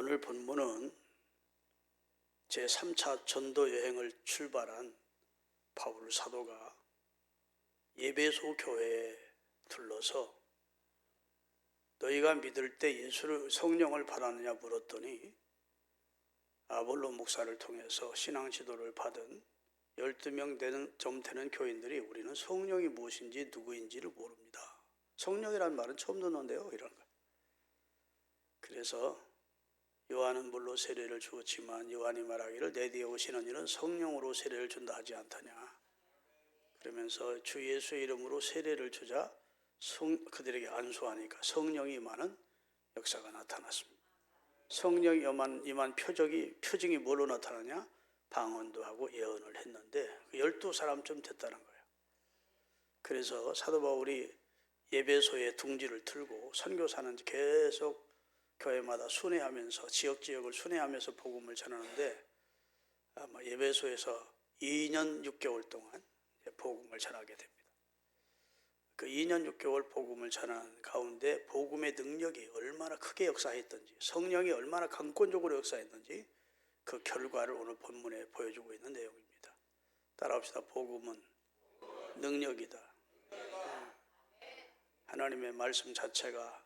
오늘 본문은 제3차 전도 여행을 출발한 바울 사도가 에베소 교회에 들러서 너희가 믿을 때 예수를 성령을 받았느냐 물었더니 아볼로 목사를 통해서 신앙 지도를 받은 12명 좀 되는 교인들이 우리는 성령이 무엇인지 누구인지를 모릅니다. 성령이라는 말은 처음 듣는데요, 이런 거. 그래서 요한은 물로 세례를 주었지만 요한이 말하기를 내 뒤에 오시는 이는 성령으로 세례를 준다 하지 않더냐. 그러면서 주 예수의 이름으로 세례를 주자 그들에게 안수하니까 성령이 임하는 역사가 나타났습니다. 성령이 임한 표징이 뭘로 나타나냐? 방언도 하고 예언을 했는데 12사람쯤 됐다는 거예요. 그래서 사도 바울이 에베소에 둥지를 틀고 선교사는 계속 교회마다 순회하면서 지역을 순회하면서 복음을 전하는데 아마 에베소에서 2년 6개월 동안 복음을 전하게 됩니다. 그 2년 6개월 복음을 전하는 가운데 복음의 능력이 얼마나 크게 역사했던지 성령이 얼마나 강권적으로 역사했는지 그 결과를 오늘 본문에 보여주고 있는 내용입니다. 따라합시다. 복음은 능력이다. 하나님의 말씀 자체가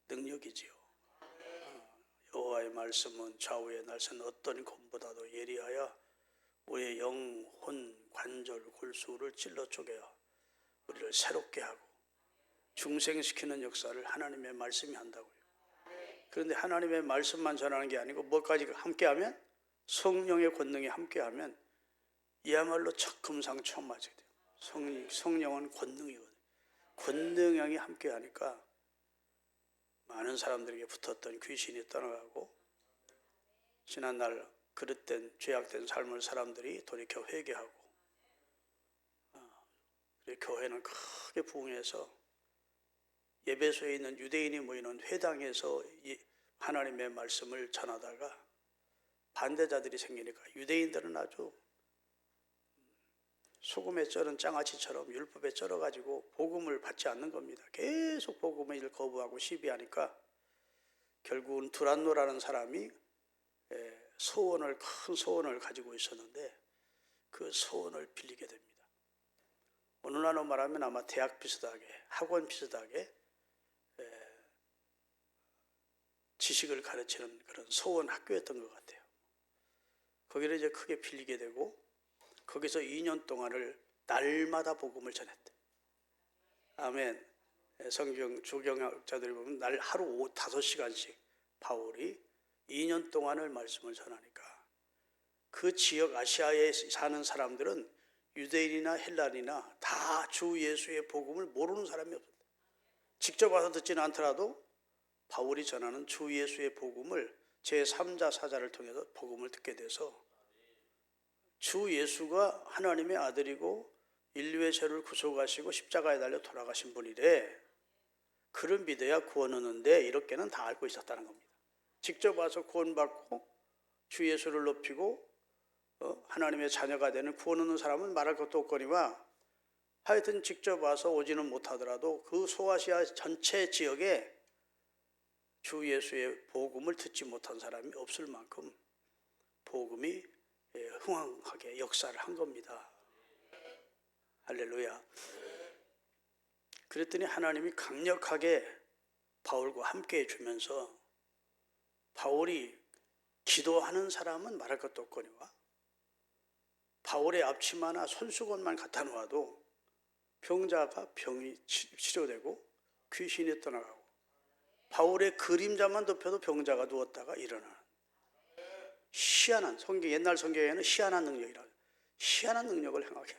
능력이지요. 여호와의 말씀은 좌우의 날선 어떤 검보다도 예리하여 우리의 영, 혼, 관절, 골수를 찔러 쪼개어 우리를 새롭게 하고 중생시키는 역사를 하나님의 말씀이 한다고요. 그런데 하나님의 말씀만 전하는 게 아니고 뭐까지 함께하면 성령의 권능이 함께하면 이야말로 금상첨화지게 돼요. 성령은 권능이거든요. 권능이 함께하니까 많은 사람들에게 붙었던 귀신이 떠나가고 지난날 그릇된 죄악된 삶을 사람들이 돌이켜 회개하고 교회는 크게 부흥해서 에베소에 있는 유대인이 모이는 회당에서 하나님의 말씀을 전하다가 반대자들이 생기니까 유대인들은 아주 소금에 쩔은 장아찌처럼 율법에 쩔어가지고 복음을 받지 않는 겁니다. 계속 복음을 거부하고 시비하니까 결국은 두란노라는 사람이 큰 소원을 가지고 있었는데 그 소원을 빌리게 됩니다. 오늘날로 말하면 아마 대학 비슷하게 학원 비슷하게 지식을 가르치는 그런 소원 학교였던 것 같아요. 거기를 이제 크게 빌리게 되고 거기서 2년 동안을 날마다 복음을 전했대. 아멘. 성경 조경학자들이 보면 날 하루 5-5시간씩 바울이 2년 동안을 말씀을 전하니까 그 지역 아시아에 사는 사람들은 유대인이나 헬란이나 다 주 예수의 복음을 모르는 사람이 없었다. 직접 와서 듣지는 않더라도 바울이 전하는 주 예수의 복음을 제3자 사자를 통해서 복음을 듣게 돼서 주 예수가 하나님의 아들이고 인류의 죄를 구속하시고 십자가에 달려 돌아가신 분이래. 그를 믿어야 구원 얻는데 이렇게는 다 알고 있었다는 겁니다. 직접 와서 구원받고 주 예수를 높이고 하나님의 자녀가 되는 구원 얻는 사람은 말할 것도 없거니와 하여튼 직접 와서 오지는 못하더라도 그 소아시아 전체 지역에 주 예수의 복음을 듣지 못한 사람이 없을 만큼 복음이 흥황하게 역사를 한 겁니다. 할렐루야. 그랬더니 하나님이 강력하게 바울과 함께 해주면서 바울이 기도하는 사람은 말할 것도 없거니와 바울의 앞치마나 손수건만 갖다 놓아도 병자가 병이 치료되고 귀신이 떠나가고 바울의 그림자만 덮여도 병자가 누웠다가 일어나는 희한한 옛날 성경에는 희한한 능력이라고 희한한 능력을 행하게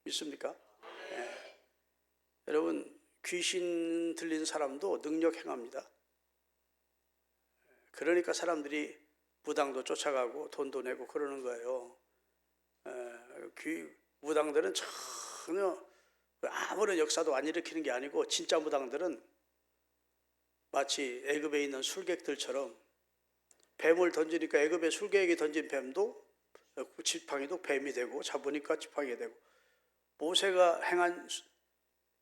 믿습니까? 네. 여러분 귀신 들린 사람도 능력 행합니다. 그러니까 사람들이 무당도 쫓아가고 돈도 내고 그러는 거예요. 무당들은 전혀 아무런 역사도 안 일으키는 게 아니고 진짜 무당들은 마치 애굽에 있는 술객들처럼 뱀을 던지니까 애굽에 술객이 던진 뱀도 지팡이도 뱀이 되고 잡으니까 지팡이가 되고 모세가 행한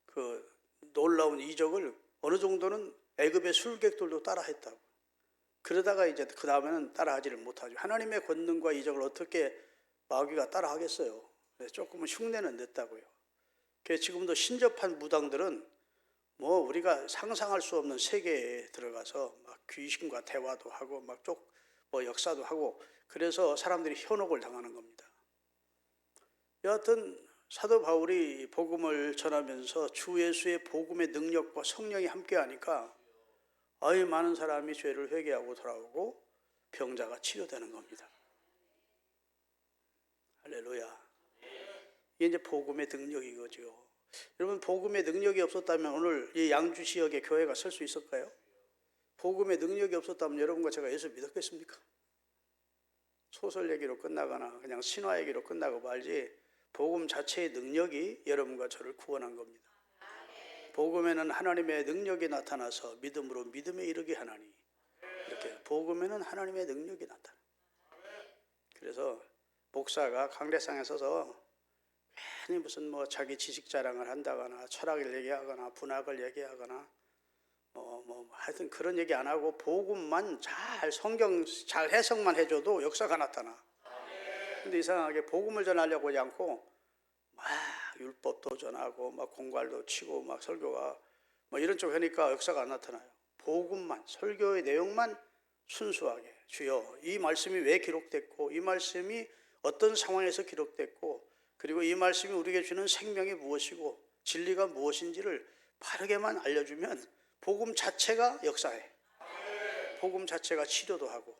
그 놀라운 이적을 어느 정도는 애굽의 술객들도 따라했다고. 그러다가 이제 그 다음에는 따라하지를 못하죠. 하나님의 권능과 이적을 어떻게 마귀가 따라하겠어요. 조금은 흉내는 냈다고요. 그래서 지금도 신접한 무당들은 뭐 우리가 상상할 수 없는 세계에 들어가서 막 귀신과 대화도 하고 막 뭐 역사도 하고, 그래서 사람들이 현혹을 당하는 겁니다. 여하튼 사도 바울이 복음을 전하면서 주 예수의 복음의 능력과 성령이 함께하니까 아주 많은 사람이 죄를 회개하고 돌아오고 병자가 치료되는 겁니다. 할렐루야. 이게 이제 복음의 능력이거죠. 여러분, 복음의 능력이 없었다면 오늘 이 양주 지역의 교회가 설 수 있을까요? 복음의 능력이 없었다면 여러분과 제가 예수 믿었겠습니까? 소설 얘기로 끝나거나 그냥 신화 얘기로 끝나고 말지, 복음 자체의 능력이 여러분과 저를 구원한 겁니다. 복음에는 하나님의 능력이 나타나서 믿음으로 믿음에 이르게 하나니, 이렇게 복음에는 하나님의 능력이 나타나. 그래서 목사가 강대상에 서서 괜히 무슨 뭐 자기 지식 자랑을 한다거나 철학을 얘기하거나 분학을 얘기하거나 하여튼 그런 얘기 안 하고 복음만 잘, 성경 잘 해석만 해줘도 역사가 나타나. 근데 이상하게 복음을 전하려고 하지 않고 막 율법도 전하고 막 공갈도 치고 막 설교가 뭐 이런 쪽 하니까 역사가 안 나타나요. 복음만, 설교의 내용만 순수하게, 주여 이 말씀이 왜 기록됐고 이 말씀이 어떤 상황에서 기록됐고 그리고 이 말씀이 우리에게 주는 생명이 무엇이고 진리가 무엇인지를 바르게만 알려주면 복음 자체가 역사해. 복음 자체가 치료도 하고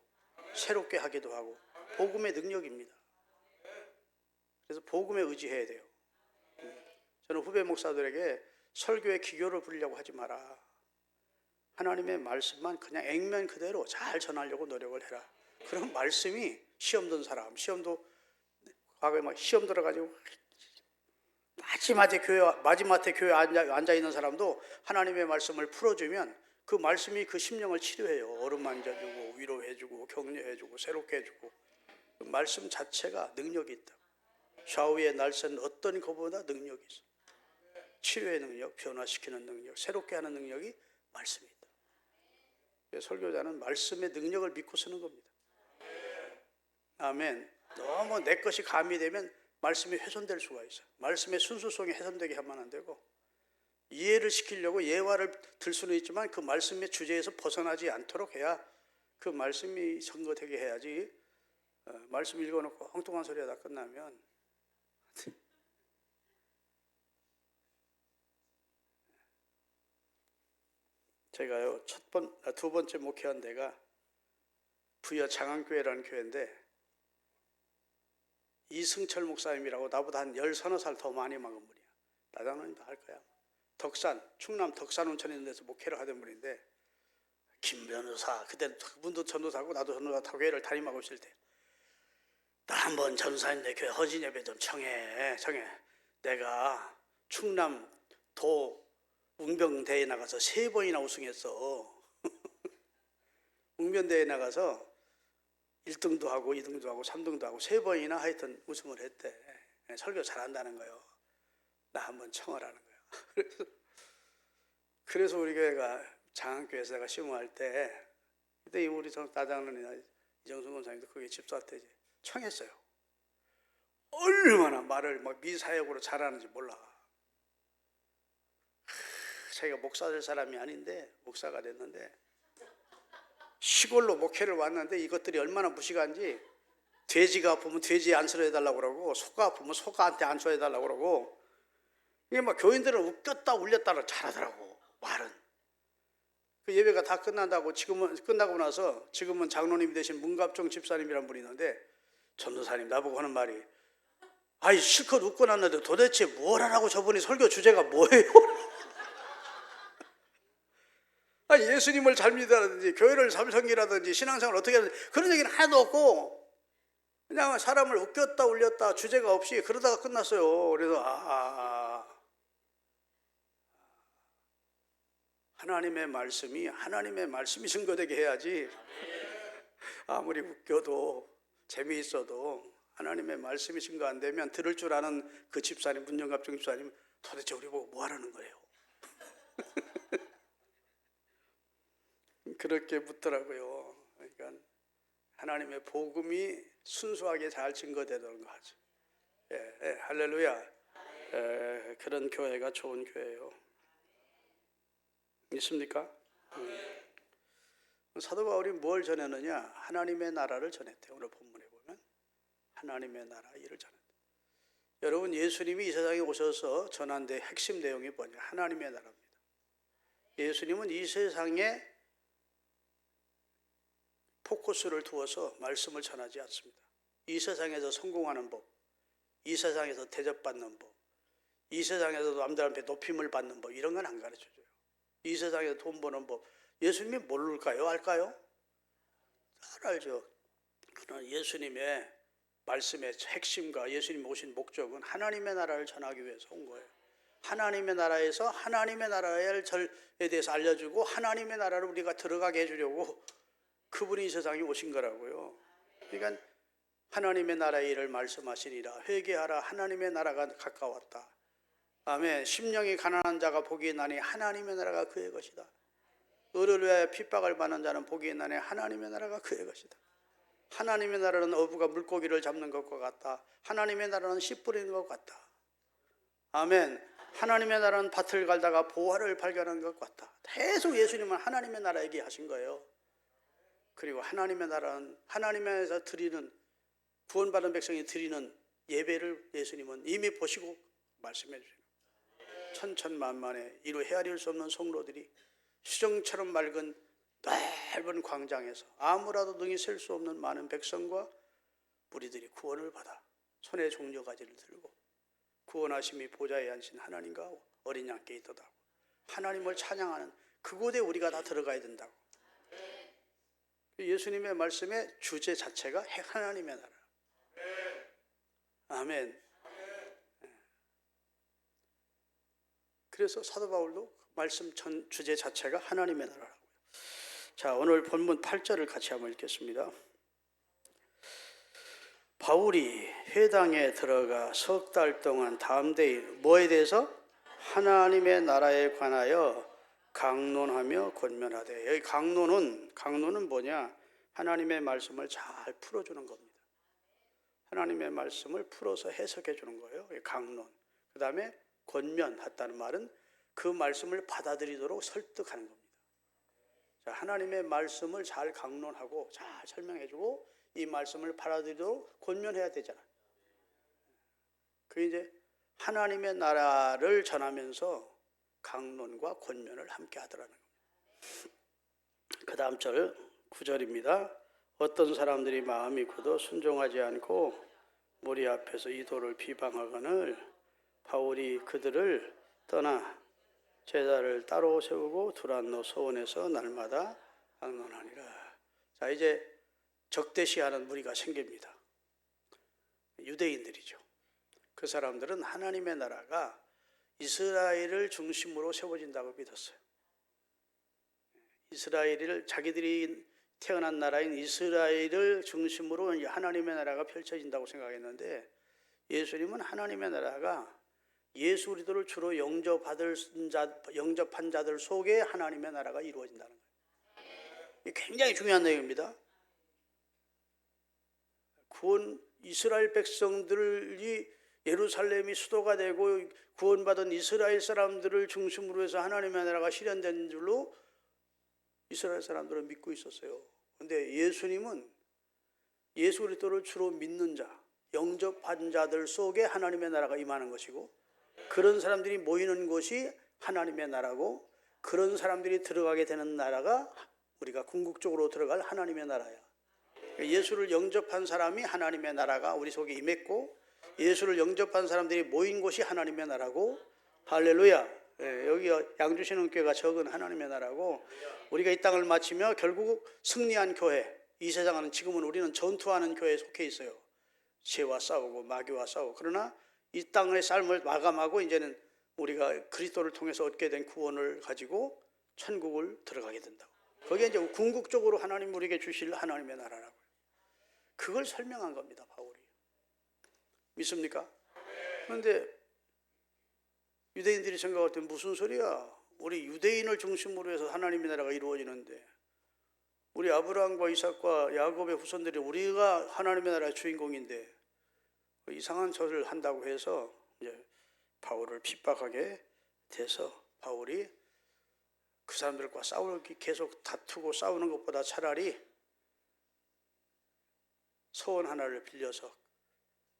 새롭게 하기도 하고 복음의 능력입니다. 그래서 복음에 의지해야 돼요. 저는 후배 목사들에게 설교의 기교를 부리려고 하지 마라. 하나님의 말씀만 그냥 액면 그대로 잘 전하려고 노력을 해라. 그럼 말씀이 시험 든 사람, 시험도 과거에 막 시험 들어가지고 마지막에 교회 앉아 있는 사람도 하나님의 말씀을 풀어주면 그 말씀이 그 심령을 치료해요. 어루 만져주고 위로해주고 격려해주고 새롭게 해주고, 그 말씀 자체가 능력이 있다. 좌우의 날선 어떤 것보다 능력이 있어. 치료의 능력, 변화시키는 능력, 새롭게 하는 능력이 말씀이 있다. 설교자는 말씀의 능력을 믿고 쓰는 겁니다. 아멘. 너무 내 것이 가미되면 말씀이 훼손될 수가 있어요. 말씀의 순수성이 훼손되게 하면 안 되고, 이해를 시키려고 예화를 들 수는 있지만 그 말씀의 주제에서 벗어나지 않도록 해야 그 말씀이 선거되게 해야지. 말씀 읽어놓고 엉뚱한 소리 하다 끝나면 제가요 두 번째 목회한 데가 부여 장안교회라는 교회인데, 이승철 목사님이라고 나보다 한 10서너 살 더 많이 먹은 분이야. 나장로님도 할 거야. 충남 덕산 온천에 있는 데서 목회를 하던 분인데, 김 변호사, 그때 그분도 전도사고 나도 전도사 교회를 담임하고 있을 때, 나 한번 전도사님 내 교회 허진 예배 좀 청해. 내가 충남 도 웅변대회에 나가서 3번이나 우승했어. 웅변대회에 나가서 1등도 하고 2등도 하고 3등도 하고 3번이나 하여튼 우승을 했대. 설교 잘한다는 거예요. 나 한번 청하라는 거예요. 그래서 우리 교회가 장안교회에서 내가 시험할 때, 그때 우리 다장로님이나 이정순 권사님도 그게 집사 때 청했어요. 얼마나 말을 막 미사역으로 잘하는지 몰라. 자기가 목사 될 사람이 아닌데 목사가 됐는데, 시골로 목회를 왔는데 이것들이 얼마나 무식한지, 돼지가 아프면 돼지에 안수해달라고 그러고 소가 아프면 소가한테 안수해달라고 그러고, 이게 막 교인들은 웃겼다 울렸다를 잘하더라고. 말은 그 예배가 다 끝난다고, 지금은 끝나고 나서 지금은 장로님이 되신 문갑종 집사님이란 분이 있는데, 전도사님 나보고 하는 말이, 아이 실컷 웃고 났는데 도대체 뭘 하라고 저분이 설교 주제가 뭐예요? 아니 예수님을 잘 믿으라든지 교회를 잘 섬기라든지 신앙생활을 어떻게 하든지 그런 얘기는 하나도 없고, 그냥 사람을 웃겼다 울렸다 주제가 없이 그러다가 끝났어요. 그래서 하나님의 말씀이 증거되게 해야지. 아무리 웃겨도 재미있어도 하나님의 말씀이 증거 안 되면 들을 줄 아는 그 집사님, 문영갑종 집사님 도대체 우리 보고 뭐 하라는 거예요? 그렇게 묻더라고요. 그러니까 하나님의 복음이 순수하게 잘 증거되는 거 하죠. 할렐루야. 그런 교회가 좋은 교회예요. 있습니까? 사도 바울이 뭘 전했느냐? 하나님의 나라를 전했대요. 오늘 본문에 보면 하나님의 나라 일을 전했대요. 여러분, 예수님이 이 세상에 오셔서 전한 데 핵심 내용이 뭐냐? 하나님의 나라입니다. 예수님은 이 세상에 포커스를 두어서 말씀을 전하지 않습니다. 이 세상에서 성공하는 법, 이 세상에서 대접받는 법, 이 세상에서 남들한테 높임을 받는 법, 이런 건 안 가르쳐줘요. 이 세상에서 돈 버는 법, 예수님이 모를까요? 알까요? 잘 알죠. 그러나 예수님의 말씀의 핵심과 예수님 오신 목적은 하나님의 나라를 전하기 위해서 온 거예요. 하나님의 나라에서 하나님의 나라에 대해서 알려주고 하나님의 나라를 우리가 들어가게 해주려고 그분이 이 세상에 오신 거라고요. 그러니까 하나님의 나라의 일을 말씀하시니라. 회개하라. 하나님의 나라가 가까웠다. 아멘. 심령이 가난한 자가 복이 나니 하나님의 나라가 그의 것이다. 의를 위하여 핍박을 받는 자는 복이 나니 하나님의 나라가 그의 것이다. 하나님의 나라는 어부가 물고기를 잡는 것과 같다. 하나님의 나라는 씨 뿌리는 것 같다. 아멘. 하나님의 나라는 밭을 갈다가 보화를 발견한 것 같다. 계속 예수님은 하나님의 나라 얘기하신 거예요. 그리고 하나님의 나라는 하나님에서 드리는 구원받은 백성이 드리는 예배를 예수님은 이미 보시고 말씀해 주신 거예요. 천천만만에 이루 헤아릴 수 없는 성로들이 수정처럼 맑은 넓은 광장에서 아무라도 능히 셀 수 없는 많은 백성과 무리들이 구원을 받아 손에 종려가지를 들고 구원하심이 보좌에 앉으신 하나님과 어린 양께 있도다고 하나님을 찬양하는 그곳에 우리가 다 들어가야 된다고. 예수님의 말씀의 주제 자체가 하나님의 나라. 아멘. 그래서 사도 바울도 말씀 주제 자체가 하나님의 나라라고요. 자, 오늘 본문 8절을 같이 한번 읽겠습니다. 바울이 회당에 들어가 석 달 동안 다음 대일 뭐에 대해서? 하나님의 나라에 관하여 강론하며 권면하되. 여기 강론은 뭐냐? 하나님의 말씀을 잘 풀어주는 겁니다. 하나님의 말씀을 풀어서 해석해 주는 거예요. 강론. 그 다음에 권면했다는 말은 그 말씀을 받아들이도록 설득하는 겁니다. 자, 하나님의 말씀을 잘 강론하고 잘 설명해 주고 이 말씀을 받아들이도록 권면해야 되잖아요. 그게 이제 하나님의 나라를 전하면서 강론과 권면을 함께 하더라는 겁니다. 그 다음 절 9절입니다. 어떤 사람들이 마음이 굳어 순종하지 않고 무리 앞에서 이도를 비방하거늘 바울이 그들을 떠나 제자를 따로 세우고 두란노 서원에서 날마다 강론하니라. 자, 이제 적대시하는 무리가 생깁니다. 유대인들이죠. 그 사람들은 하나님의 나라가 이스라엘을 중심으로 세워진다고 믿었어요. 이스라엘을 자기들이 태어난 나라인 이스라엘을 중심으로 하나님의 나라가 펼쳐진다고 생각했는데 예수님은 하나님의 나라가 예수 그리스도를 주로 영접한 자들 속에 하나님의 나라가 이루어진다는 거예요. 이게 굉장히 중요한 내용입니다. 이스라엘 백성들이 예루살렘이 수도가 되고 구원받은 이스라엘 사람들을 중심으로 해서 하나님의 나라가 실현된 줄로 이스라엘 사람들은 믿고 있었어요. 그런데 예수님은 예수 그리스도를 주로 믿는 자, 영접한 자들 속에 하나님의 나라가 임하는 것이고 그런 사람들이 모이는 곳이 하나님의 나라고 그런 사람들이 들어가게 되는 나라가 우리가 궁극적으로 들어갈 하나님의 나라야. 예수를 영접한 사람이 하나님의 나라가 우리 속에 임했고 예수를 영접한 사람들이 모인 곳이 하나님의 나라고 할렐루야. 여기 양주신흥교회가 적은 하나님의 나라고 우리가 이 땅을 마치며 결국 승리한 교회 이 세상은 지금은 우리는 전투하는 교회에 속해 있어요. 죄와 싸우고 마귀와 싸우고 그러나 이 땅의 삶을 마감하고 이제는 우리가 그리스도를 통해서 얻게 된 구원을 가지고 천국을 들어가게 된다고. 거기에 이제 궁극적으로 하나님 우리에게 주실 하나님의 나라라고요. 그걸 설명한 겁니다, 바울이. 믿습니까? 그런데 유대인들이 생각할 때 무슨 소리야? 우리 유대인을 중심으로 해서 하나님의 나라가 이루어지는데 우리 아브라함과 이삭과 야곱의 후손들이 우리가 하나님의 나라의 주인공인데 이상한 소리를 한다고 해서 이제 바울을 핍박하게 돼서 바울이 그 사람들과 계속 다투고 싸우는 것보다 차라리 서원 하나를 빌려서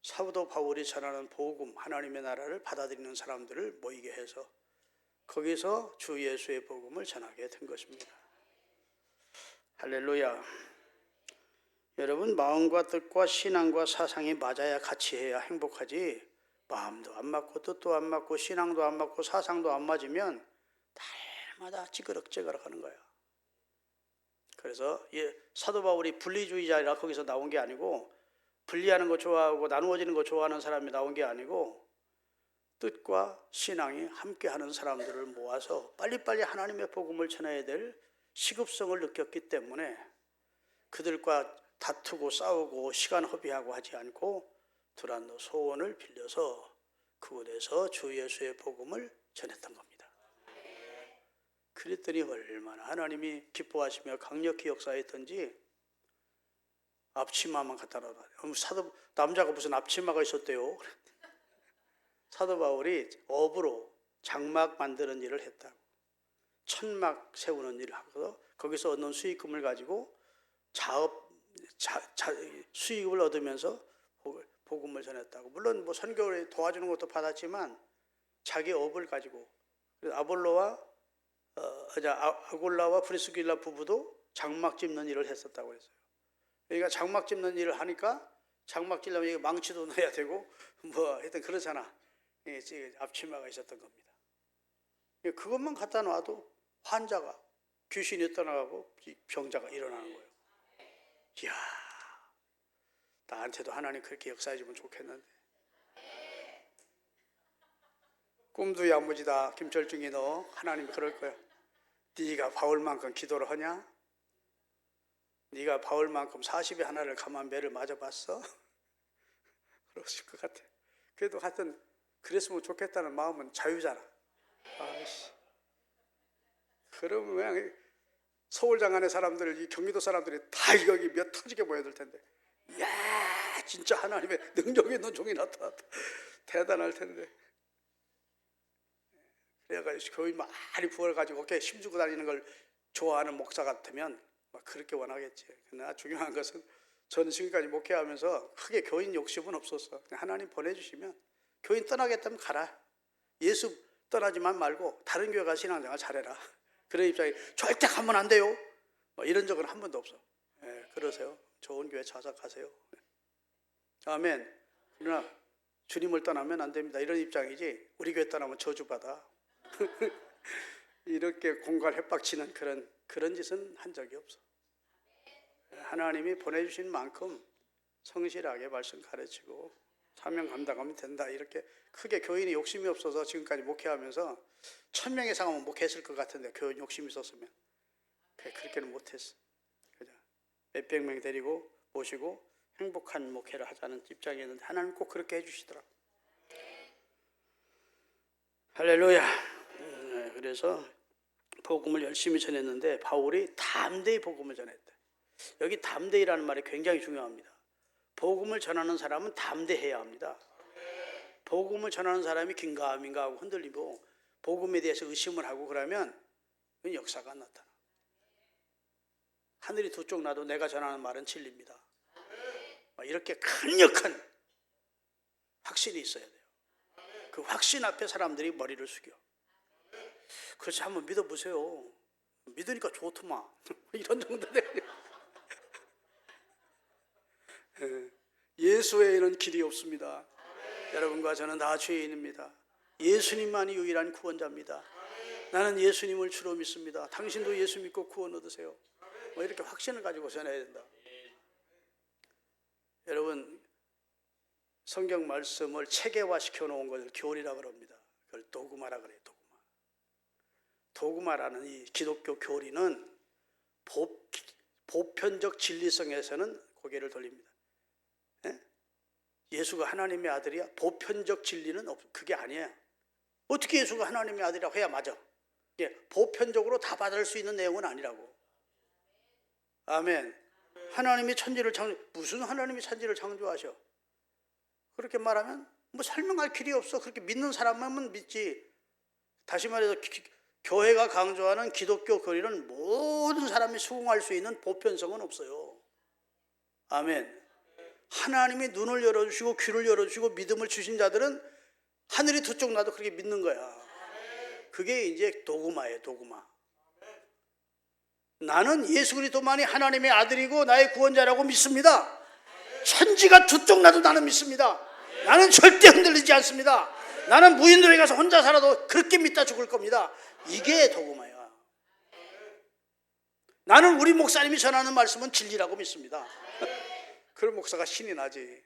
사도 바울이 전하는 복음, 하나님의 나라를 받아들이는 사람들을 모이게 해서 거기서 주 예수의 복음을 전하게 된 것입니다. 할렐루야. 여러분, 마음과 뜻과 신앙과 사상이 맞아야 같이 해야 행복하지, 마음도 안 맞고 뜻도 안 맞고 신앙도 안 맞고 사상도 안 맞으면 날마다 찌그럭찌그럭 하는 거야. 그래서 사도 바울이 분리주의자라 거기서 나온 게 아니고, 분리하는 거 좋아하고 나누어지는 거 좋아하는 사람이 나온 게 아니고, 뜻과 신앙이 함께하는 사람들을 모아서 빨리빨리 하나님의 복음을 전해야 될 시급성을 느꼈기 때문에 그들과 다투고 싸우고 시간 허비하고 하지 않고 두란노 소원을 빌려서 그곳에서 주 예수의 복음을 전했던 겁니다. 그랬더니 얼마나 하나님이 기뻐하시며 강력히 역사했던지, 앞치마만 갖다 놔. 남자가 무슨 앞치마가 있었대요. 사도 바울이 업으로 장막 만드는 일을 했다고. 천막 세우는 일을 하고 거기서 얻는 수익금을 가지고 수익을 얻으면서 복음을 전했다고. 물론 뭐 선교를 도와주는 것도 받았지만 자기 업을 가지고, 아볼로와 아골라와 프리스길라 부부도 장막 짚는 일을 했었다고 했어요. 그러니까 장막 짚는 일을 하니까 장막 짚려면 망치도 넣어야 되고 뭐 하여튼 그렇잖아. 앞치마가 있었던 겁니다. 그것만 갖다 놔도 환자가, 귀신이 떠나가고 병자가 일어나는 거예요. 이야, 나한테도 하나님 그렇게 역사해주면 좋겠는데. 꿈도 야무지다 김철중이. 너 하나님이 그럴 거야. 네가 바울만큼 기도를 하냐? 네가 바울만큼 40에 하나를 감한 매를 맞아봤어? 그러실 것 같아. 그래도 하여튼 그랬으면 좋겠다는 마음은 자유잖아. 아이씨. 그러면 그냥 서울 장안의 사람들, 이 경기도 사람들이 다 여기 몇 터지게 모여들 텐데, 이야, 진짜 하나님의 능력 있는 종이 나타났다. 대단할 텐데. 그래가지고 교인 많이 부어가지고 이렇게 힘주고 다니는 걸 좋아하는 목사 같으면 막 그렇게 원하겠지. 그러나 중요한 것은 저는 지금까지 목회하면서 크게 교인 욕심은 없었어. 하나님 보내주시면 교인 떠나겠다면 가라. 예수 떠나지만 말고 다른 교회 가서 신앙생활 잘해라. 그런 입장이 절대 가면 안 돼요. 뭐 이런 적은 한 번도 없어. 그러세요. 좋은 교회 찾아가세요. 아멘. 그러나 주님을 떠나면 안 됩니다. 이런 입장이지, 우리 교회 떠나면 저주받아. 이렇게 공갈 협박치는 그런 짓은 한 적이 없어. 하나님이 보내주신 만큼 성실하게 말씀 가르치고 사명 감당하면 된다. 이렇게 크게 교인이 욕심이 없어서 지금까지 목회하면서 1000명 이상 하면 목회했을 것 같은데, 교인 욕심이 있었으면 그렇게는 못했어. 몇백 명 데리고 모시고 행복한 목회를 하자는 입장이었는데 하나님 꼭 그렇게 해주시더라고. 할렐루야. 그래서 복음을 열심히 전했는데 바울이 담대히 복음을 전했대. 여기 담대히라는 말이 굉장히 중요합니다. 복음을 전하는 사람은 담대해야 합니다. 복음을 전하는 사람이 긴가민가 하고 흔들리고 복음에 대해서 의심을 하고 그러면 역사가 안 나타나. 하늘이 두 쪽 나도 내가 전하는 말은 진리입니다. 이렇게 강력한 확신이 있어야 돼요. 그 확신 앞에 사람들이 머리를 숙여. 그렇지, 한번 믿어보세요. 믿으니까 좋더만. 이런 정도 돼요. 예수 외에는 길이 없습니다. 여러분과 저는 다 죄인입니다. 예수님만이 유일한 구원자입니다. 나는 예수님을 주로 믿습니다. 당신도 예수 믿고 구원 얻으세요. 이렇게 확신을 가지고 전해야 된다. 여러분, 성경 말씀을 체계화시켜 놓은 것을 교리라고 합니다. 그걸 도구마라 그래요. 도구마라는 이 기독교 교리는 보편적 진리성에서는 고개를 돌립니다. 예수가 하나님의 아들이야? 보편적 진리는 그게 아니에요. 어떻게 예수가 하나님의 아들이라고 해야 맞아? 보편적으로 다 받을 수 있는 내용은 아니라고. 아멘. 하나님이 천지를 무슨 하나님이 천지를 창조하셔? 그렇게 말하면 뭐 설명할 길이 없어. 그렇게 믿는 사람만 믿지. 다시 말해서 교회가 강조하는 기독교 교리는 모든 사람이 수긍할 수 있는 보편성은 없어요. 아멘. 하나님이 눈을 열어주시고 귀를 열어주시고 믿음을 주신 자들은 하늘이 두 쪽 나도 그렇게 믿는 거야. 그게 이제 도구마예요, 도구마. 나는 예수 그리스도만이 하나님의 아들이고 나의 구원자라고 믿습니다. 천지가 두 쪽 나도 나는 믿습니다. 나는 절대 흔들리지 않습니다. 나는 무인도에 가서 혼자 살아도 그렇게 믿다 죽을 겁니다. 이게 도구마야. 나는 우리 목사님이 전하는 말씀은 진리라고 믿습니다. 그런 목사가 신이 나지.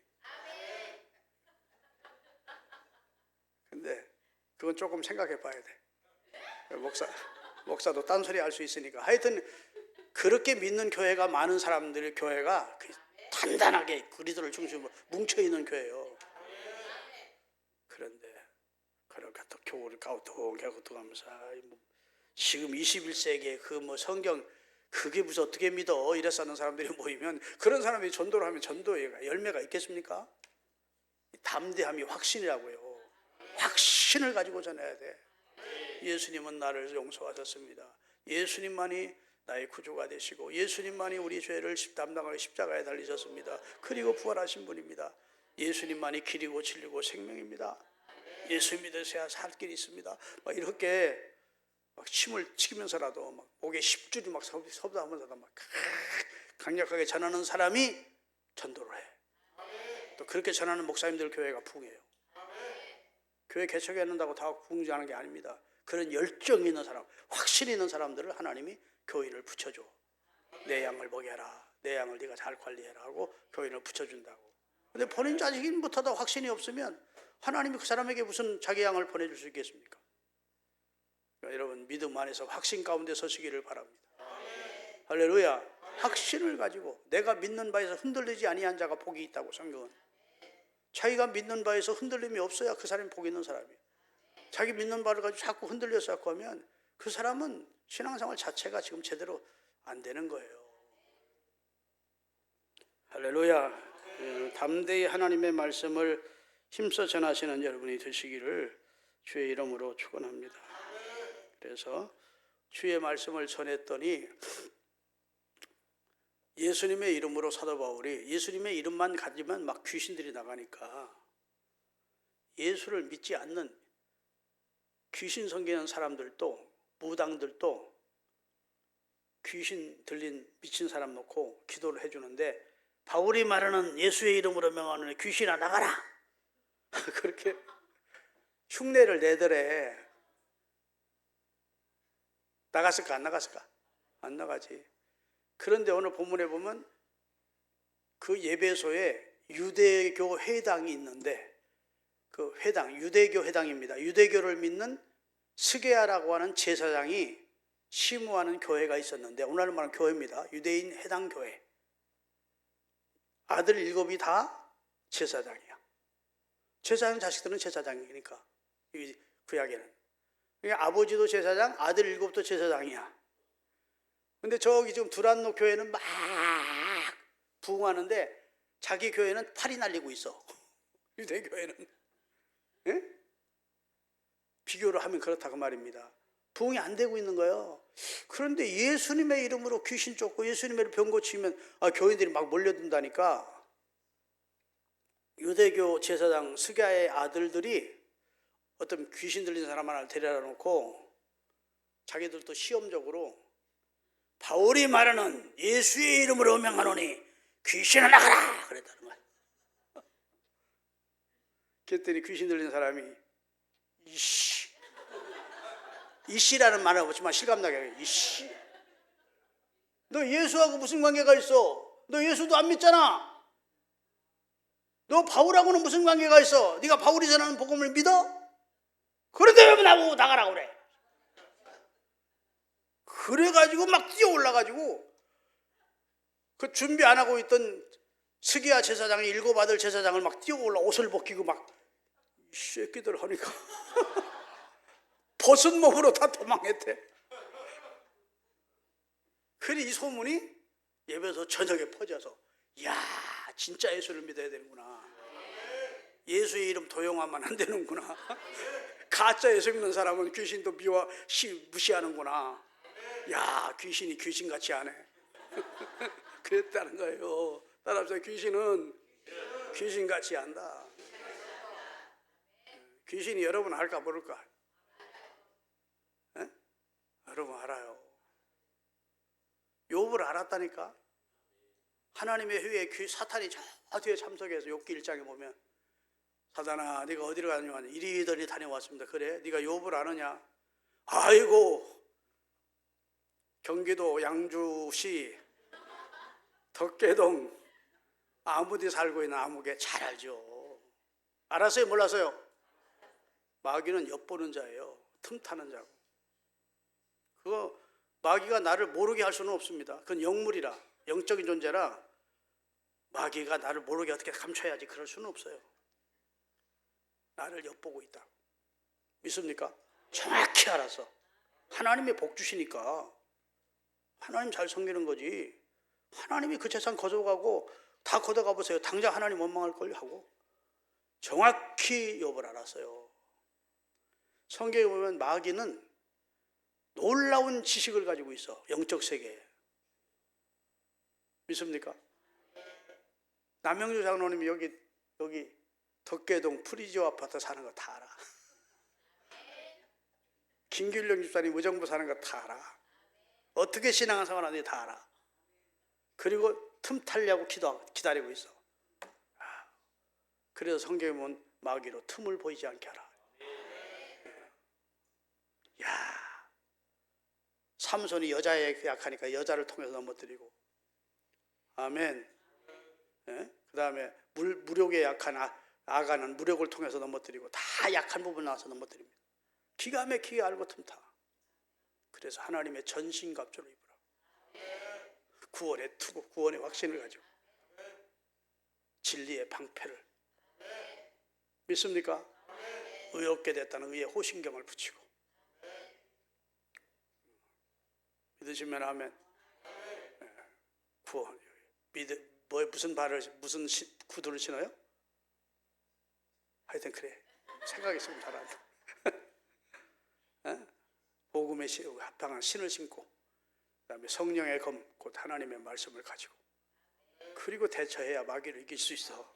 근데 그건 조금 생각해 봐야 돼. 목사도 딴소리 할 수 있으니까. 하여튼 그렇게 믿는 교회가 많은 사람들의 교회가 단단하게 그리스도를 중심으로 뭉쳐있는 교회예요. 그런데 그러니까 또 교회를 가우뚱하면서 지금 21세기에 그 뭐 성경 그게 무슨 어떻게 믿어 이래서 하는 사람들이 모이면 그런 사람이 전도를 하면 전도에 열매가 있겠습니까? 담대함이 확신이라고요. 확신을 가지고 전해야 돼. 예수님은 나를 용서하셨습니다. 예수님만이 나의 구주가 되시고 예수님만이 우리 죄를 담당하여 십자가에 달리셨습니다. 그리고 부활하신 분입니다. 예수님만이 길이고 진리고 생명입니다. 예수 믿으셔야 살 길이 있습니다. 막 이렇게 막 침을 치면서라도 막 목에 10줄이 막 섭다하면서도 막 강력하게 전하는 사람이 전도를 해. 또 그렇게 전하는 목사님들 교회가 풍해요. 교회 개척해낸다고 다 풍부하는 게 아닙니다. 그런 열정이 있는 사람, 확신이 있는 사람들을 하나님이 교인을 붙여줘. 내 양을 먹여라. 내 양을 네가 잘 관리해라 하고 교인을 붙여준다고. 근데 본인 자식이 못하다 확신이 없으면 하나님이 그 사람에게 무슨 자기 양을 보내줄 수 있겠습니까? 그러니까 여러분 믿음 안에서 확신 가운데 서시기를 바랍니다. 할렐루야. 확신을 가지고 내가 믿는 바에서 흔들리지 아니한 자가 복이 있다고 성경은. 자기가 믿는 바에서 흔들림이 없어야 그 사람이 복 있는 사람이에요. 자기 믿는 바를 가지고 자꾸 흔들려서 자꾸 하면 그 사람은 신앙생활 자체가 지금 제대로 안 되는 거예요. 할렐루야. 담대히 하나님의 말씀을 힘써 전하시는 여러분이 되시기를 주의 이름으로 축원합니다. 그래서 주의 말씀을 전했더니 예수님의 이름으로 사도 바울이 예수님의 이름만 가지면 막 귀신들이 나가니까 예수를 믿지 않는 귀신 섬기는 사람들도 무당들도 귀신 들린 미친 사람 놓고 기도를 해주는데 바울이 말하는 예수의 이름으로 명하노니 귀신아 나가라 그렇게 흉내를 내더래. 나갔을까 안 나갔을까? 안 나가지. 그런데 오늘 본문에 보면 그 예배소에 유대교 회당이 있는데 그 회당, 유대교 회당입니다. 유대교를 믿는 스게아라고 하는 제사장이 시무하는 교회가 있었는데 오늘 말하는 교회입니다. 유대인 해당교회. 아들 7이 다 제사장이야. 제사장 자식들은 제사장이니까 이 구약에는. 그러니까 아버지도 제사장, 아들 7도 제사장이야. 근데 저기 지금 두란노 교회는 막 부흥하는데 자기 교회는 팔이 날리고 있어. 유대교회는. 예? 비교를 하면 그렇다고 말입니다. 부흥이 안 되고 있는 거예요. 그런데 예수님의 이름으로 귀신 쫓고 예수님의 병 고치면 교인들이 막 몰려든다니까 유대교 제사장 스가의 아들들이 어떤 귀신 들린 사람 하나를 데려다 놓고 자기들도 시험적으로 바울이 말하는 예수의 이름으로 명하노니 귀신을 나가라 그랬다는 거야. 그랬더니 귀신 들린 사람이 이씨라는 말을 없지만 실감나게 이씨 너 예수하고 무슨 관계가 있어? 너 예수도 안 믿잖아. 너 바울하고는 무슨 관계가 있어? 네가 바울이 전하는 복음을 믿어? 그런데 왜 나보고 나가라고 그래? 그래가지고 막 뛰어 올라가지고 그 준비 안 하고 있던 스기야 제사장이 7 아들 제사장을 막 뛰어 올라 옷을 벗기고 막 이 새끼들 하니까 벗은 몸으로 다 도망했대. 그래 이 소문이 예배소 저녁에 퍼져서 야 진짜 예수를 믿어야 되는구나. 예수의 이름 도용하면 안 되는구나. 가짜 예수 믿는 사람은 귀신도 무시하는구나. 야 귀신이 귀신같이 하네. 그랬다는 거예요. 따라서 귀신은 귀신같이 한다. 귀신이 여러분 알까 모를까? 에? 여러분 알아요. 욥을 알았다니까. 하나님의 후에 사탄이 저 뒤에 참석해서 욥기 1장에 보면 사단아 네가 어디로 가느냐 이리저리 다녀왔습니다. 그래 네가 욥을 아느냐? 아이고 경기도 양주시 덕계동 아무데 살고 있는 아무개 잘 알죠. 알았어요? 몰랐어요? 마귀는 엿보는 자예요. 틈타는 자고. 그거 마귀가 나를 모르게 할 수는 없습니다. 그건 영물이라 영적인 존재라 마귀가 나를 모르게 어떻게 감춰야지 그럴 수는 없어요. 나를 엿보고 있다. 믿습니까? 정확히 알아서 하나님이 복 주시니까 하나님 잘 섬기는 거지. 하나님이 그 재산 거둬가고 다 걷어가 보세요. 당장 하나님 원망할걸요 하고 정확히 욥을 알았어요. 성경에 보면 마귀는 놀라운 지식을 가지고 있어. 영적 세계에. 믿습니까? 남영주 장로님이 여기 덕계동 프리지오 아파트 사는 거 다 알아. 김길령 집사님 의정부 사는 거 다 알아. 어떻게 신앙을 생활하는지 다 알아. 그리고 틈 타려고 기다리고 있어. 그래서 성경에 보면 마귀로 틈을 보이지 않게 하라. 야, 삼손이 여자에 약하니까 여자를 통해서 넘어뜨리고, 아멘. 예? 그 다음에 무력에 약한 아가는 무력을 통해서 넘어뜨리고 다 약한 부분 나와서 넘어뜨립니다. 기가 막히게 알고 틈타. 그래서 하나님의 전신갑주를 입으라. 구원의 투구, 구원의 확신을 가지고 진리의 방패를. 믿습니까? 의롭게 됐다는 의의 호신경을 붙이고. 믿으시면 하면 구원. 무슨 구두를 신어요? 하여튼 그래. 생각 있으면 잘한다. 복음의 합당한 신을 신고, 그다음에 성령의 검, 곧 하나님의 말씀을 가지고, 그리고 대처해야 마귀를 이길 수 있어.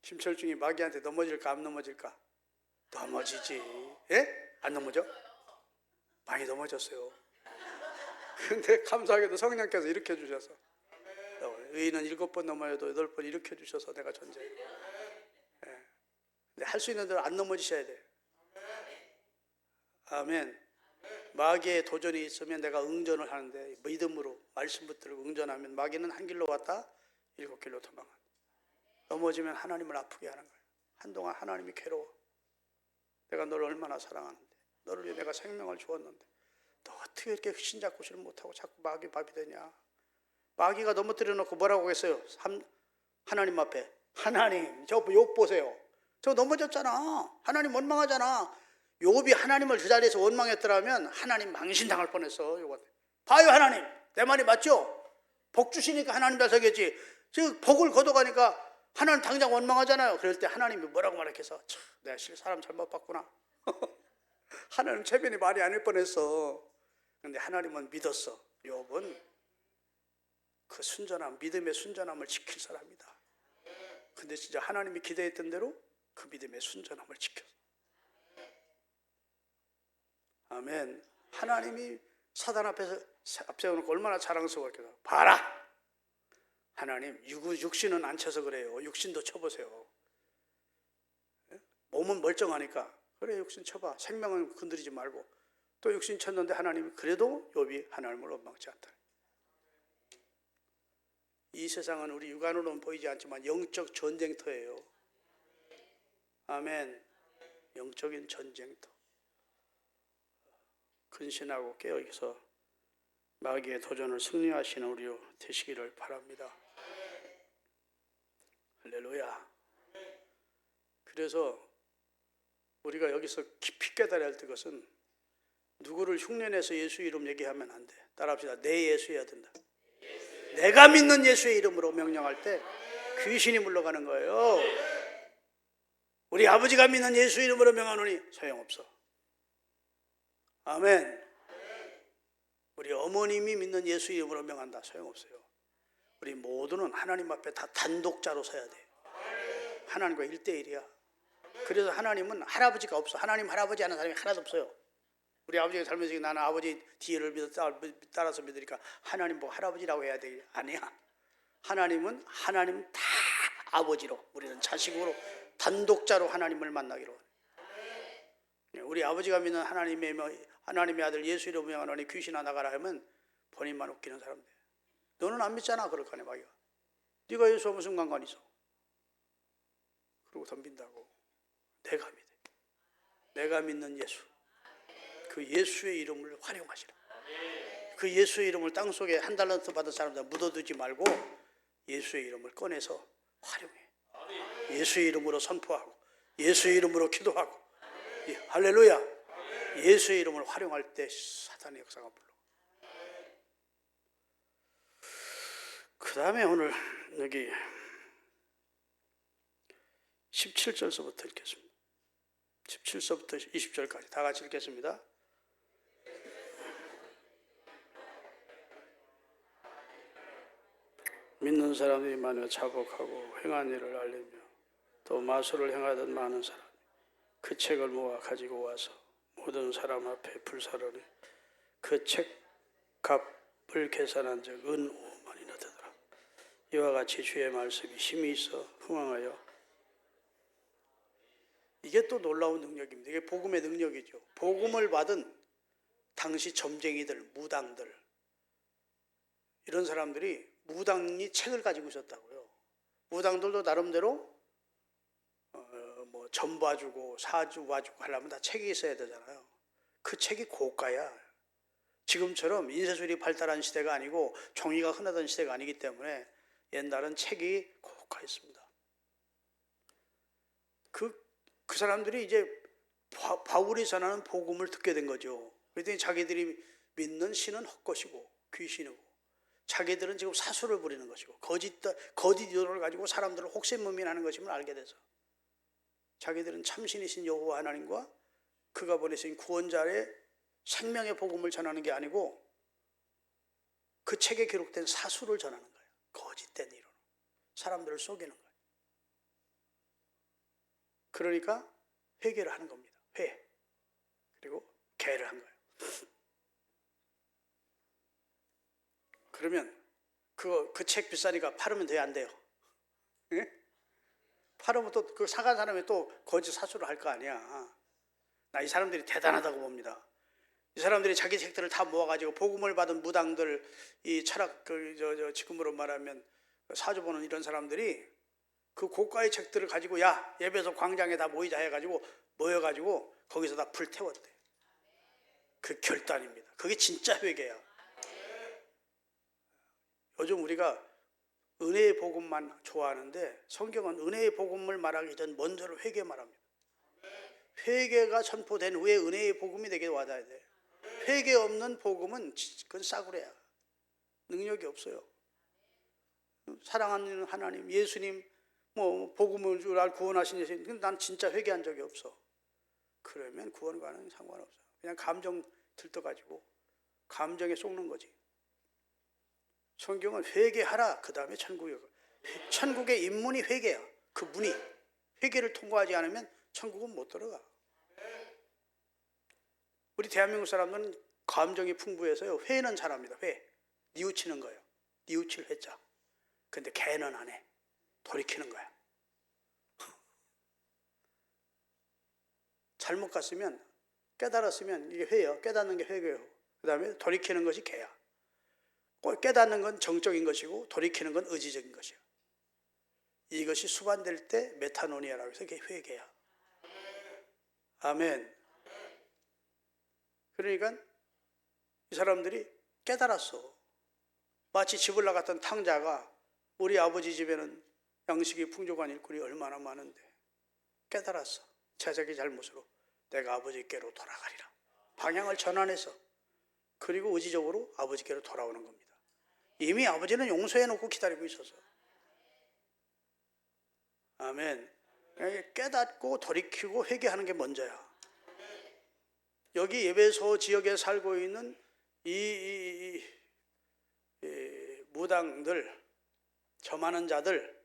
심철중이 마귀한테 넘어질까 안 넘어질까? 넘어지지. 예? 안 넘어져? 많이 넘어졌어요. 근데 감사하게도 성령께서 일으켜 주셔서, 의인은 7번 넘어져도 8번 일으켜 주셔서 내가 존재해요. 예. 근데 할 수 있는 대로 안 넘어지셔야 돼. 아멘. 마귀의 도전이 있으면 내가 응전을 하는데, 믿음으로 말씀 붙들고 응전하면 마귀는 한 길로 왔다 7길로 도망간다. 넘어지면 하나님을 아프게 하는 거예요. 한동안 하나님이 괴로워. 내가 너를 얼마나 사랑하는데, 너를 위해 내가 생명을 주었는데 너 어떻게 이렇게 신작고시를 못하고 자꾸 마귀 밥이 되냐. 마귀가 넘어뜨려 놓고 뭐라고 했어요? 하나님 앞에, 하나님 저 욥 보세요. 저 넘어졌잖아. 하나님 원망하잖아. 욥이 하나님을 그 자리에서 원망했더라면 하나님 망신당할 뻔했어. 봐요, 하나님 내 말이 맞죠? 복 주시니까 하나님 잘 서겠지. 즉 복을 거둬가니까 하나님 당장 원망하잖아요. 그럴 때 하나님이 뭐라고 말했겠어? 내가 사람 잘못 봤구나. 하나님 체면이 말이 아닐 뻔했어. 근데 하나님은 믿었어. 욥은 그 순전함, 믿음의 순전함을 지킬 사람이다. 근데 진짜 하나님이 기대했던 대로 그 믿음의 순전함을 지켰어. 아멘. 하나님이 사단 앞에서 앞세워놓고 얼마나 자랑스러웠겠어. 봐라, 하나님 육신은 안 쳐서 그래요. 육신도 쳐보세요. 몸은 멀쩡하니까 그래 육신 쳐봐. 생명은 건드리지 말고. 또 육신 쳤는데 하나님이 그래도 욥이 하나님을 원망치 않다. 이 세상은 우리 육안으로는 보이지 않지만 영적 전쟁터예요. 아멘. 영적인 전쟁터. 근신하고 깨어있어 마귀의 도전을 승리하시는 우리 되시기를 바랍니다. 할렐루야. 그래서 우리가 여기서 깊이 깨달아야 할 것은 누구를 흉내내서 예수 이름 얘기하면 안 돼. 따라합시다. 내 예수 해야 된다. 내가 믿는 예수의 이름으로 명령할 때 귀신이 물러가는 거예요. 우리 아버지가 믿는 예수 이름으로 명하노니 소용없어. 아멘. 우리 어머님이 믿는 예수 이름으로 명한다. 소용없어요. 우리 모두는 하나님 앞에 다 단독자로 서야 돼. 하나님과 1대1이야. 그래서 하나님은 할아버지가 없어. 하나님 할아버지 하는 사람이 하나도 없어요. 우리 아버지가 살면서 나는 아버지 뒤를 따라서 믿으니까 하나님 뭐 할아버지라고 해야 돼. 아니야. 하나님은 하나님 다 아버지로, 우리는 자식으로 단독자로 하나님을 만나기로. 우리 아버지가 믿는 하나님의 아들 예수 이름으로 명하노니 귀신아 나가라 하면 본인만 웃기는 사람들. 너는 안 믿잖아. 그럴 거네 마귀가. 네가 예수와 무슨 관관이 있어? 그러고 덤빈다고. 내가 믿어. 내가 믿는 예수. 그 예수의 이름을 활용하시라. 그 예수의 이름을 땅속에 한 달란트 받은 사람들 묻어두지 말고 예수의 이름을 꺼내서 활용해. 예수의 이름으로 선포하고 예수의 이름으로 기도하고. 할렐루야. 예수의 이름을 활용할 때 사탄의 역사가 물러. 그 다음에 오늘 여기 17절서부터 읽겠습니다. 17절부터 20절까지 다 같이 읽겠습니다. 믿는 사람들이 많아 자복하고 행한 일을 알리며 또 마술을 행하던 많은 사람이 그 책을 모아 가지고 와서 모든 사람 앞에 불사르니 그 책 값을 계산한 적 은 5만이나 되더라. 이와 같이 주의 말씀이 힘이 있어 흥황하여. 이게 또 놀라운 능력입니다. 이게 복음의 능력이죠. 복음을 받은 당시 점쟁이들, 무당들, 이런 사람들이 무당이 책을 가지고 있었다고요. 무당들도 나름대로 뭐 점 봐주고 사주 봐주고 하려면 다 책이 있어야 되잖아요. 그 책이 고가야. 지금처럼 인쇄술이 발달한 시대가 아니고 종이가 흔하던 시대가 아니기 때문에 옛날은 책이 고가했습니다. 그 사람들이 이제 바울이 전하는 복음을 듣게 된 거죠. 그랬더니 자기들이 믿는 신은 헛것이고 귀신이고 자기들은 지금 사수를 부리는 것이고 거짓 이론을 가지고 사람들을 혹세무민하는 것임을 알게 돼서 자기들은 참신이신 여호와 하나님과 그가 보내신 구원자의 생명의 복음을 전하는 게 아니고 그 책에 기록된 사수를 전하는 거예요. 거짓된 이론. 사람들을 속이는 거예요. 그러니까 회개를 하는 겁니다. 회. 그리고 개를 한 거예요. 그러면 그 책 비싸니까 팔으면 돼요, 안 돼요? 예? 팔으면 또 그 사간 사람이 또 거짓 사수를 할 거 아니야. 나 이 사람들이 대단하다고 봅니다. 이 사람들이 자기 책들을 다 모아가지고 복음을 받은 무당들, 이 철학 지금으로 말하면 사주 보는 이런 사람들이 그 고가의 책들을 가지고 야 예배소 광장에 다 모이자 해가지고 모여가지고 거기서 다 불태웠대. 그 결단입니다. 그게 진짜 회개야. 요즘 우리가 은혜의 복음만 좋아하는데 성경은 은혜의 복음을 말하기 전 먼저로 회개 말합니다. 회개가 선포된 후에 은혜의 복음이 되게 와닿아야 돼. 회개 없는 복음은 그건 싸구려야. 능력이 없어요. 사랑하는 하나님, 예수님, 뭐 복음을 구원하신 예수님, 근데 난 진짜 회개한 적이 없어. 그러면 구원과는 상관없어. 그냥 감정 들떠가지고 감정에 속는 거지. 성경은 회개하라. 그 다음에 천국의 입문이 회개야. 그 문이 회개를 통과하지 않으면 천국은 못 들어가. 우리 대한민국 사람들은 감정이 풍부해서요. 회는 잘합니다. 회. 뉘우치는 거예요. 뉘우칠 회자. 근데 개는 안 해. 돌이키는 거야. 잘못 갔으면 깨달았으면 이게 회예요. 깨닫는 게 회고요. 그 다음에 돌이키는 것이 개야. 깨닫는 건 정적인 것이고 돌이키는 건 의지적인 것이야. 이것이 수반될 때 메타노니아라고 해서 이게 회개야. 아멘. 그러니까 이 사람들이 깨달았어. 마치 집을 나갔던 탕자가 우리 아버지 집에는 양식이 풍족한 일꾼이 얼마나 많은데 깨달았어. 자작의 잘못으로 내가 아버지께로 돌아가리라. 방향을 전환해서 그리고 의지적으로 아버지께로 돌아오는 겁니다. 이미 아버지는 용서해 놓고 기다리고 있어서. 아멘. 깨닫고 돌이키고 회개하는 게 먼저야. 여기 예배소 지역에 살고 있는 이 무당들, 점하는 자들,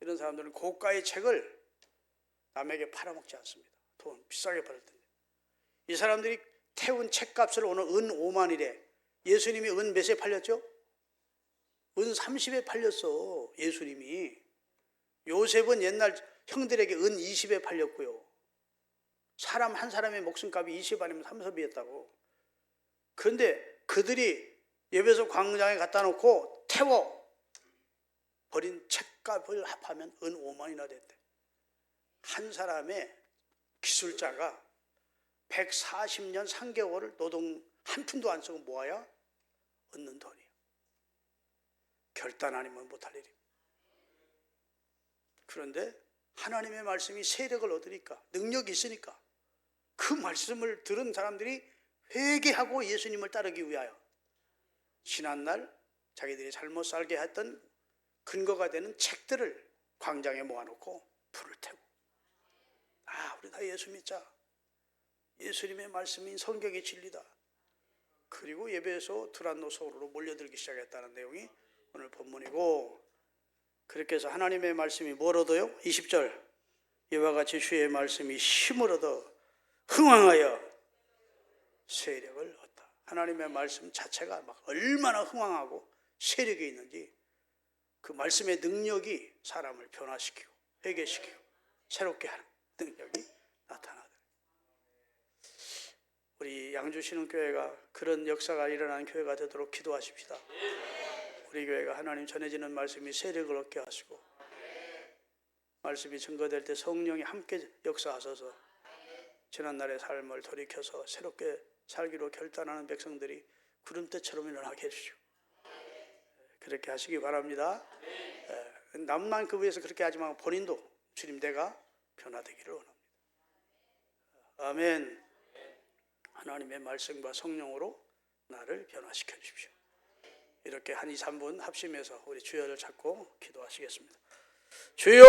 이런 사람들은 고가의 책을 남에게 팔아먹지 않습니다. 돈 비싸게 받을 텐데. 이 사람들이 태운 책값을 오늘 은 5만이래. 예수님이 은 몇에 팔렸죠? 은 30에 팔렸어. 예수님이. 요셉은 옛날 형들에게 은 20에 팔렸고요. 사람 한 사람의 목숨값이 20 아니면 30이었다고. 그런데 그들이 예배소 광장에 갖다 놓고 태워 버린 책값을 합하면 은 5만이나 됐대. 한 사람의 기술자가 140년 3개월을 노동 한 푼도 안 쓰고 모아야 얻는 돈이에요. 결단 아니면 못할 일입니다. 그런데 하나님의 말씀이 세력을 얻으니까, 능력이 있으니까 그 말씀을 들은 사람들이 회개하고 예수님을 따르기 위하여 지난날 자기들이 잘못 살게 했던 근거가 되는 책들을 광장에 모아놓고 불을 태우고, 우리 다 예수 믿자. 예수님의 말씀인 성경의 진리다. 그리고 예배에서 두란노 서울로 몰려들기 시작했다는 내용이 오늘 본문이고, 그렇게 해서 하나님의 말씀이 뭘 얻어요? 20절, 이와 같이 주의 말씀이 힘을 얻어 흥왕하여 세력을 얻다. 하나님의 말씀 자체가 막 얼마나 흥왕하고 세력이 있는지, 그 말씀의 능력이 사람을 변화시키고 회개시키고 새롭게 하는 능력이 나타나더라. 우리 양주신흥교회가 그런 역사가 일어나는 교회가 되도록 기도하십시다. 우리 교회가 하나님 전해지는 말씀이 세력을 얻게 하시고, 말씀이 증거될 때 성령이 함께 역사하셔서 지난날의 삶을 돌이켜서 새롭게 살기로 결단하는 백성들이 구름대처럼 일어나게 해주시고, 그렇게 하시기 바랍니다. 남만 그 위해서 그렇게 하지만 본인도 주님 내가 변화되기를 원합니다. 아멘. 하나님의 말씀과 성령으로 나를 변화시켜 주십시오. 이렇게 한 2, 3분 합심해서 우리 주여를 찾고 기도하시겠습니다. 주여!